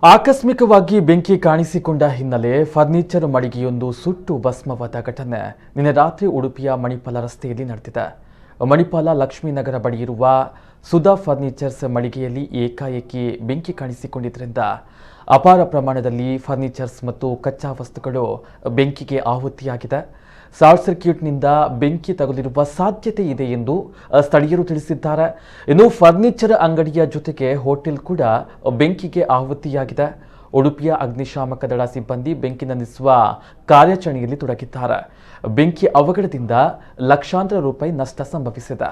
ಆಕಸ್ಮಿಕವಾಗಿ ಬೆಂಕಿ ಕಾಣಿಸಿಕೊಂಡ ಹಿನ್ನೆಲೆ ಫರ್ನಿಚರ್ ಮಳಿಗೆಯೊಂದು ಸುಟ್ಟು ಭಸ್ಮವಾದ ಘಟನೆ ನಿನ್ನೆ ರಾತ್ರಿ ಉಡುಪಿಯ ಮಣಿಪಾಲ ರಸ್ತೆಯಲ್ಲಿ ನಡೆದಿದೆ. ಮಣಿಪಾಲ ಲಕ್ಷ್ಮೀನಗರ ಬಳಿ ಇರುವ ಸುಧಾ ಫರ್ನಿಚರ್ಸ್ ಮಳಿಗೆಯಲ್ಲಿ ಏಕಾಏಕಿ ಬೆಂಕಿ ಕಾಣಿಸಿಕೊಂಡಿದ್ದರಿಂದ ಅಪಾರ ಪ್ರಮಾಣದಲ್ಲಿ ಫರ್ನಿಚರ್ಸ್ ಮತ್ತು ಕಚ್ಚಾ ವಸ್ತುಗಳು ಬೆಂಕಿಗೆ ಆಹುತಿಯಾಗಿದೆ. ಶಾರ್ಟ್ ಸರ್ಕ್ಯೂಟ್ನಿಂದ ಬೆಂಕಿ ತಗುಲಿರುವ ಸಾಧ್ಯತೆ ಇದೆ ಎಂದು ಸ್ಥಳೀಯರು ತಿಳಿಸಿದ್ದಾರೆ. ಇನ್ನು ಫರ್ನಿಚರ್ ಅಂಗಡಿಯ ಜೊತೆಗೆ ಹೋಟೆಲ್ ಕೂಡ ಬೆಂಕಿಗೆ ಆಹುತಿಯಾಗಿದೆ. ಉಡುಪಿಯ ಅಗ್ನಿಶಾಮಕ ದಳ ಸಿಬ್ಬಂದಿ ಬೆಂಕಿ ನಂದಿಸುವ ಕಾರ್ಯಾಚರಣೆಯಲ್ಲಿ ತೊಡಗಿದ್ದಾರೆ. ಬೆಂಕಿ ಅವಘಡದಿಂದ ಲಕ್ಷಾಂತರ ರೂಪಾಯಿ ನಷ್ಟ ಸಂಭವಿಸಿದೆ.